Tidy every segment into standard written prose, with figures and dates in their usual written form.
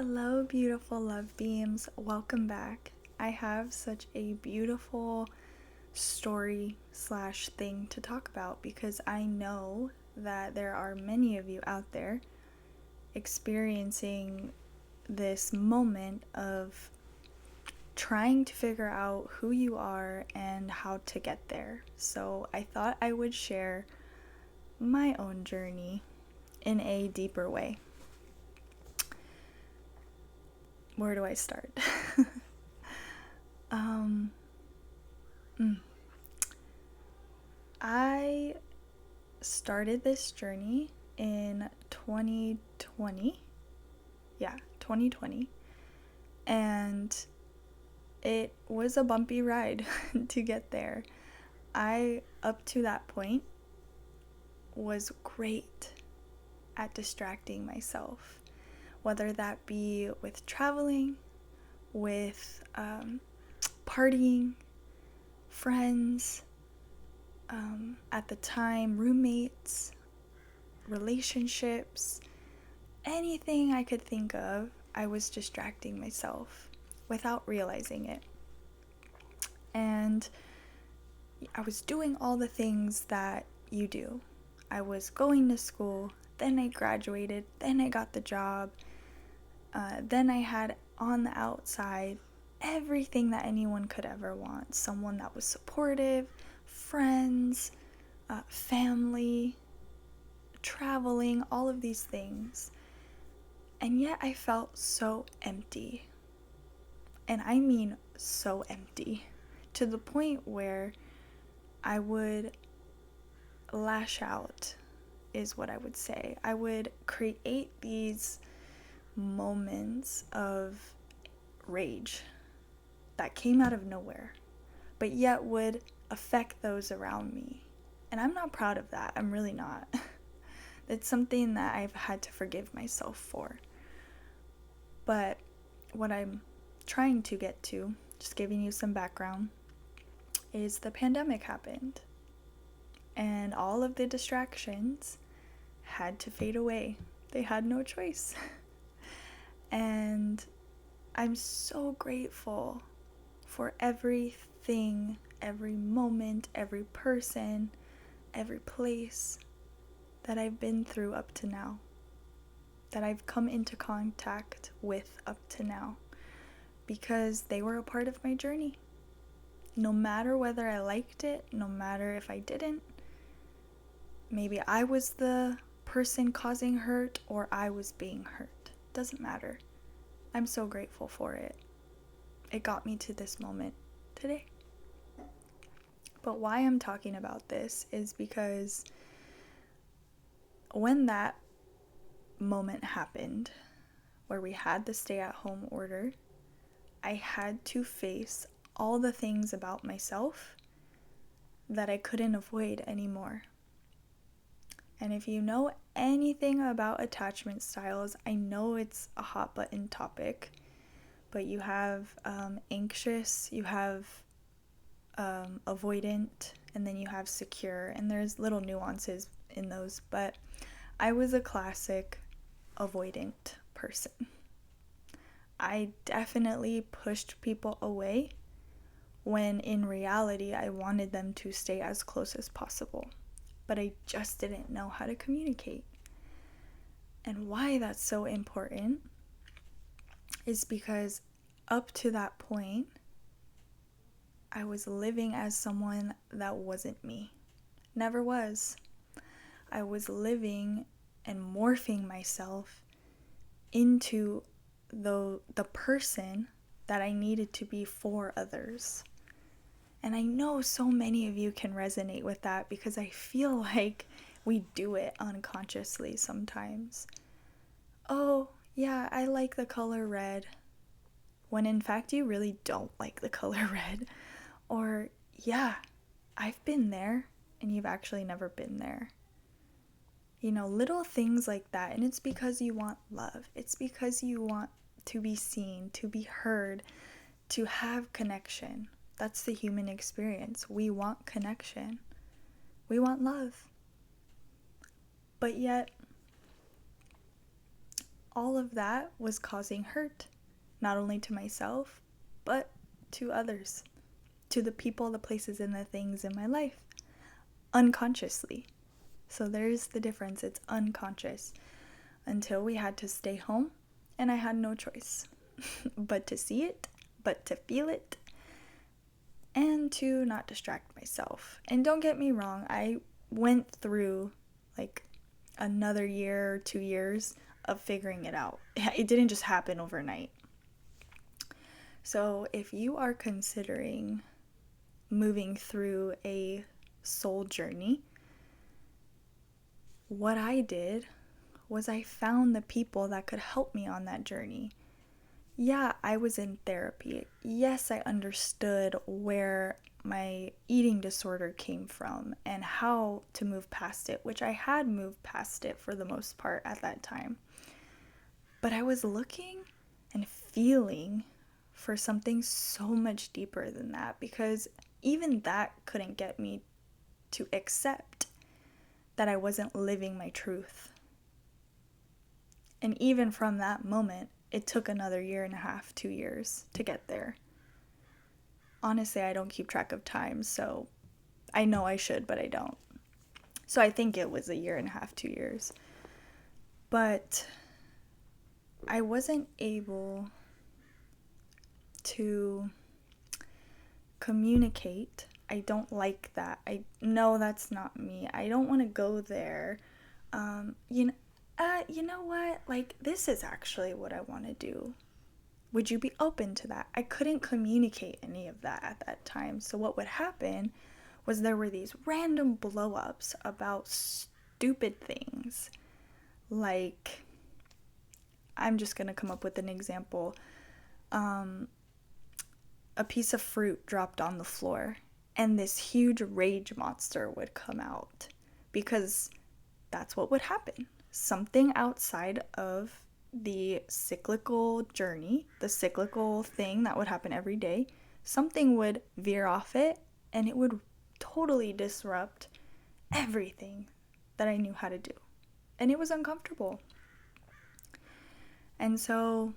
Hello, beautiful love beams. Welcome back. I have such a beautiful story slash thing to talk about because I know that there are many of you out there experiencing this moment of trying to figure out who you are and how to get there. So I thought I would share my own journey in a deeper way. Where do I start? I started this journey in 2020. Yeah, 2020. And it was a bumpy ride to get there. Up to that point, was great at distracting myself, whether that be with traveling, with partying, friends, at the time, roommates, relationships, anything I could think of, I was distracting myself without realizing it. And I was doing all the things that you do. I was going to school, then I graduated, then I got the job, then I had on the outside everything that anyone could ever want. Someone that was supportive, friends, family, traveling, all of these things. And yet I felt so empty. And I mean so empty. To the point where I would lash out, is what I would say. I would create these moments of rage that came out of nowhere, but yet would affect those around me. And I'm not proud of that. I'm really not. It's something that I've had to forgive myself for. But what I'm trying to get to, just giving you some background, is the pandemic happened. And all of the distractions had to fade away. They had no choice. And I'm so grateful for everything, every moment, every person, every place that I've been through up to now, that I've come into contact with up to now, because they were a part of my journey. No matter whether I liked it, no matter if I didn't, maybe I was the person causing hurt or I was being hurt. Doesn't matter. I'm so grateful for it. It got me to this moment today. But why I'm talking about this is because when that moment happened, where we had the stay-at-home order, I had to face all the things about myself that I couldn't avoid anymore. And if you know anything about attachment styles, I know it's a hot button topic, but you have anxious, you have avoidant, and then you have secure, and there's little nuances in those, but I was a classic avoidant person. I definitely pushed people away when in reality I wanted them to stay as close as possible. But I just didn't know how to communicate. And why that's so important is because up to that point, I was living as someone that wasn't me. Never was. I was living and morphing myself into the person that I needed to be for others. And I know so many of you can resonate with that because I feel like we do it unconsciously sometimes. Oh, yeah, I like the color red, when in fact you really don't like the color red. Or, yeah, I've been there, and you've actually never been there. You know, little things like that. And it's because you want love. It's because you want to be seen, to be heard, to have connection. That's the human experience. We want connection. We want love. But yet, all of that was causing hurt, not only to myself, but to others, to the people, the places, and the things in my life, unconsciously. So there's the difference. It's unconscious. Until we had to stay home, and I had no choice but to see it, but to feel it, and to not distract myself. And don't get me wrong, I went through like another year or 2 years of figuring it out. It didn't just happen overnight. So if you are considering moving through a soul journey, what I did was I found the people that could help me on that journey. Yeah, I was in therapy. Yes, I understood where my eating disorder came from and how to move past it, which I had moved past it for the most part at that time. But I was looking and feeling for something so much deeper than that, because even that couldn't get me to accept that I wasn't living my truth. And even from that moment, it took another 1.5 years, 2 years to get there. Honestly, I don't keep track of time, so I know I should, but I don't. So I think it was 1.5 years, 2 years. But I wasn't able to communicate. I don't like that. I know that's not me. I don't want to go there. You know what? Like, this is actually what I want to do. Would you be open to that? I couldn't communicate any of that at that time. So what would happen was there were these random blow-ups about stupid things. Like, I'm just going to come up with an example. A piece of fruit dropped on the floor, and this huge rage monster would come out, because that's what would happen. Something outside of the cyclical journey, the cyclical thing that would happen every day, something would veer off it, and it would totally disrupt everything that I knew how to do. And it was uncomfortable. And so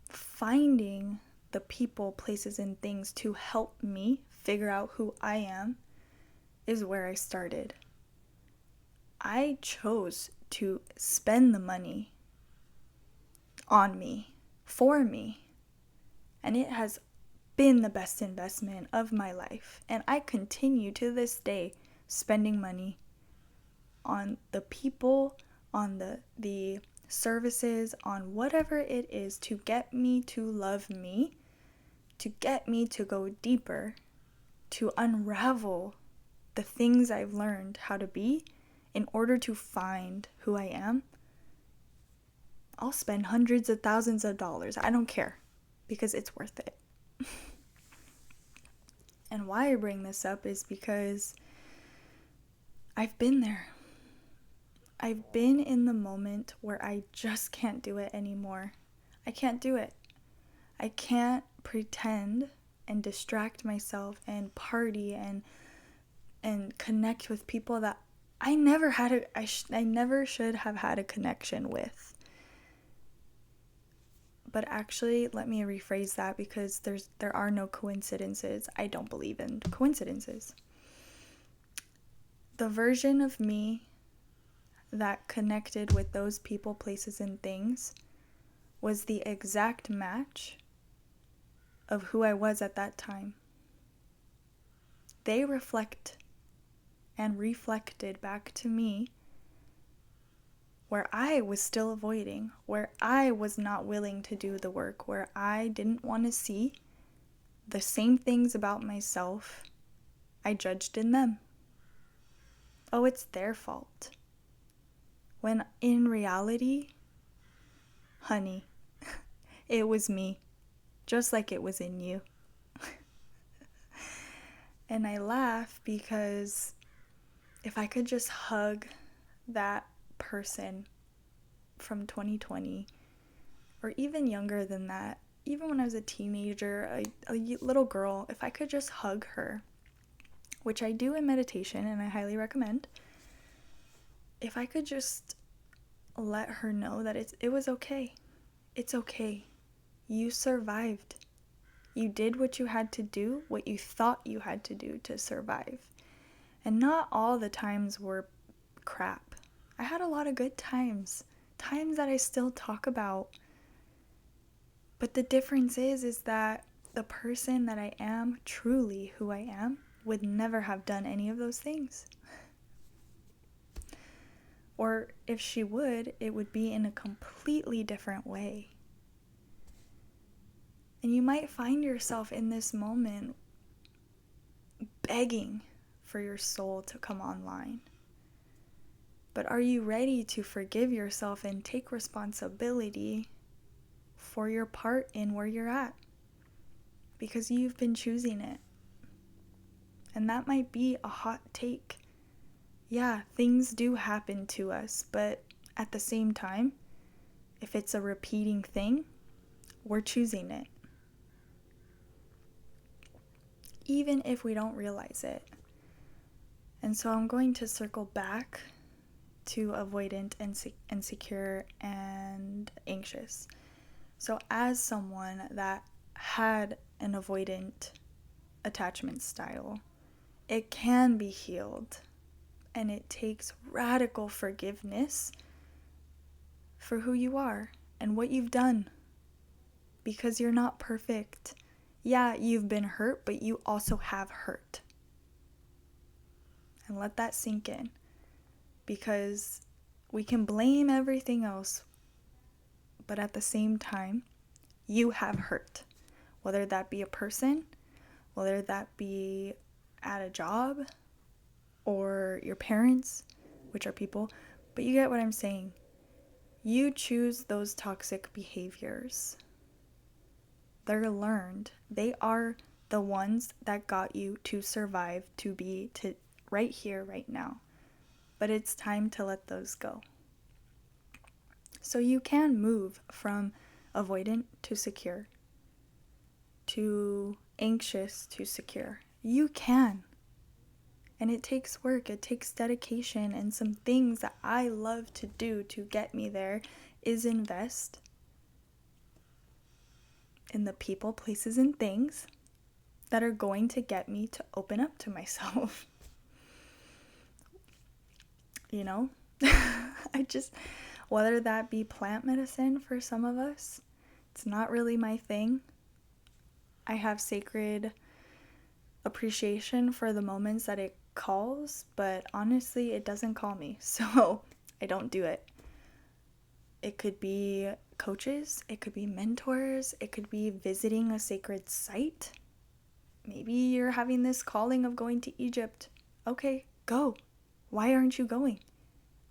finding the people, places, and things to help me figure out who I am is where I started. I chose to spend the money on me, for me, and it has been the best investment of my life. And I continue to this day spending money on the people, on the services, on whatever it is to get me to love me, to get me to go deeper, to unravel the things I've learned how to be in order to find who I am. I'll spend hundreds of thousands of dollars. I don't care, because it's worth it. And why I bring this up is because I've been there. I've been in the moment where I just can't do it anymore. I can't do it. I can't pretend and distract myself and party and connect with people that I never had I never should have had a connection with. But actually, let me rephrase that, because there are no coincidences. I don't believe in coincidences. The version of me that connected with those people, places, and things was the exact match of who I was at that time. They reflect and reflected back to me where I was still avoiding, where I was not willing to do the work, where I didn't want to see the same things about myself I judged in them. Oh, it's their fault. When in reality, honey, it was me, just like it was in you. And I laugh because if I could just hug that person from 2020, or even younger than that, even when I was a teenager, a little girl, if I could just hug her, which I do in meditation and I highly recommend, if I could just let her know that it was okay. It's okay. You survived. You did what you had to do, what you thought you had to do to survive. And not all the times were crap. I had a lot of good times, times that I still talk about. But the difference is that the person that I am, truly who I am, would never have done any of those things. Or if she would, it would be in a completely different way. And you might find yourself in this moment begging for your soul to come online. But are you ready to forgive yourself and take responsibility for your part in where you're at? Because you've been choosing it. And that might be a hot take. Yeah, things do happen to us, but at the same time, if it's a repeating thing, we're choosing it. Even if we don't realize it. And so I'm going to circle back to avoidant and insecure and anxious. So as someone that had an avoidant attachment style, it can be healed, and it takes radical forgiveness for who you are and what you've done, because you're not perfect. Yeah, you've been hurt, but you also have hurt. And let that sink in, because we can blame everything else, but at the same time, you have hurt. Whether that be a person, whether that be at a job, or your parents, which are people, but you get what I'm saying. You choose those toxic behaviors. They're learned. They are the ones that got you to survive, to be to right here, right now. But it's time to let those go. So you can move from avoidant to secure, to anxious to secure. You can. And it takes work, it takes dedication, and some things that I love to do to get me there is invest in the people, places, and things that are going to get me to open up to myself. You know? Whether that be plant medicine for some of us, it's not really my thing. I have sacred appreciation for the moments that it calls, but honestly, it doesn't call me, so I don't do it. It could be coaches, it could be mentors, it could be visiting a sacred site. Maybe you're having this calling of going to Egypt. Okay, go. Why aren't you going?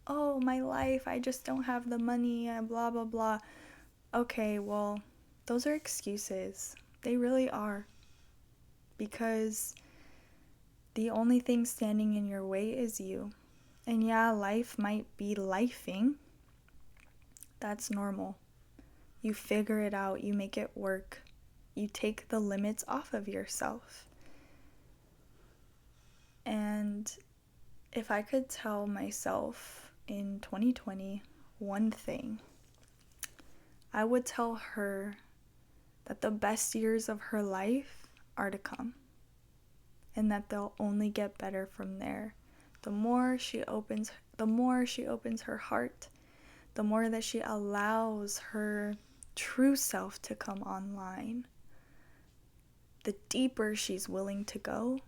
Oh, my life, I just don't have the money, blah, blah, blah. Okay, well, those are excuses. They really are. Because the only thing standing in your way is you. And yeah, life might be lifing. That's normal. You figure it out, you make it work. You take the limits off of yourself. And if I could tell myself in 2020 one thing, I would tell her that the best years of her life are to come, and that they'll only get better from there. The more she opens her heart, the more that she allows her true self to come online, the deeper she's willing to go,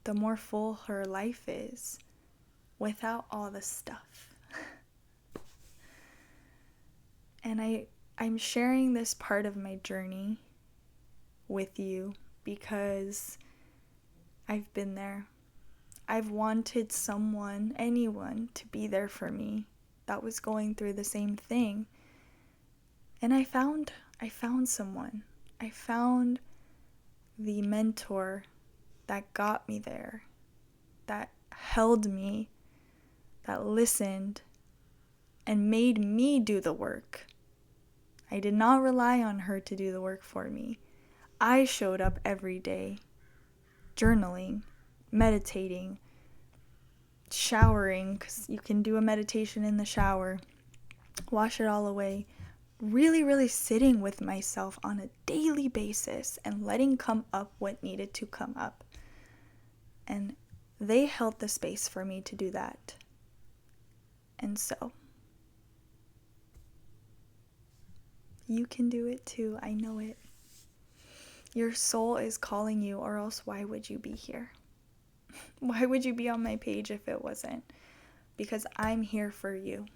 the more full her life is without all the stuff. And I'm sharing this part of my journey with you because I've been there. I've wanted someone, anyone, to be there for me that was going through the same thing. And I found someone. I found the mentor that got me there, that held me, that listened, and made me do the work. I did not rely on her to do the work for me. I showed up every day, journaling, meditating, showering, because you can do a meditation in the shower, wash it all away, really, really sitting with myself on a daily basis and letting come up what needed to come up. And they held the space for me to do that. And so, you can do it too. I know it. Your soul is calling you, or else why would you be here? Why would you be on my page if it wasn't? Because I'm here for you.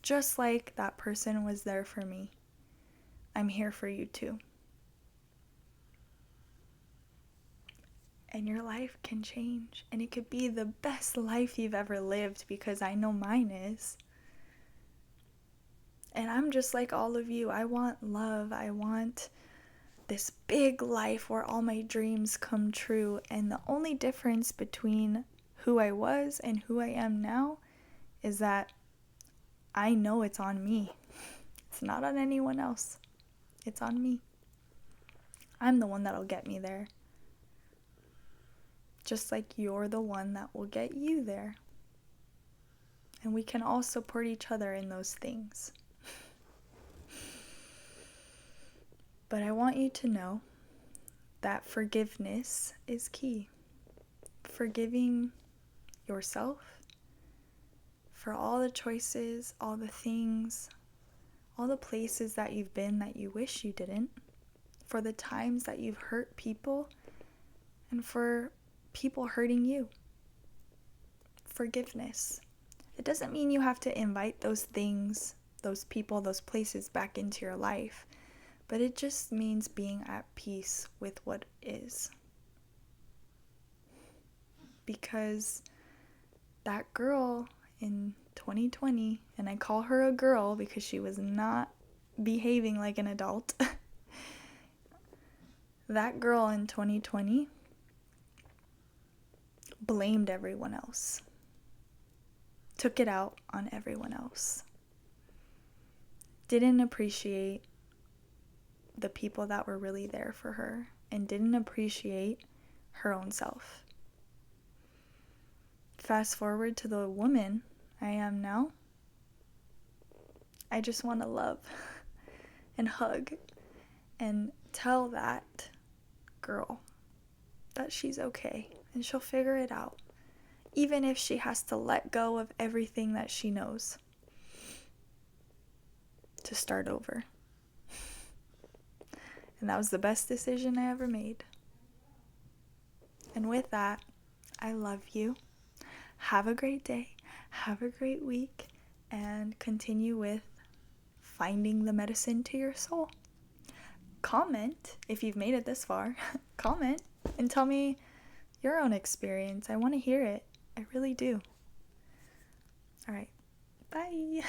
Just like that person was there for me. I'm here for you too. And your life can change. And it could be the best life you've ever lived, because I know mine is. And I'm just like all of you. I want love. I want this big life where all my dreams come true. And the only difference between who I was and who I am now is that I know it's on me. It's not on anyone else. It's on me. I'm the one that'll get me there. Just like you're the one that will get you there. And we can all support each other in those things. But I want you to know that forgiveness is key. Forgiving yourself for all the choices, all the things, all the places that you've been that you wish you didn't, for the times that you've hurt people, and for people hurting you. Forgiveness. It doesn't mean you have to invite those things, those people, those places back into your life, but it just means being at peace with what is. Because that girl in 2020, and I call her a girl because she was not behaving like an adult, that girl in 2020 blamed everyone else, took it out on everyone else, didn't appreciate the people that were really there for her, and didn't appreciate her own self. Fast forward to the woman I am now. I just want to love and hug and tell that girl that she's okay and she'll figure it out, even if she has to let go of everything that she knows to start over. And that was the best decision I ever made. And with that, I love you. Have a great day. Have a great week. And continue with finding the medicine to your soul. Comment if you've made it this far. Comment and tell me your own experience. I want to hear it. I really do. All right. Bye.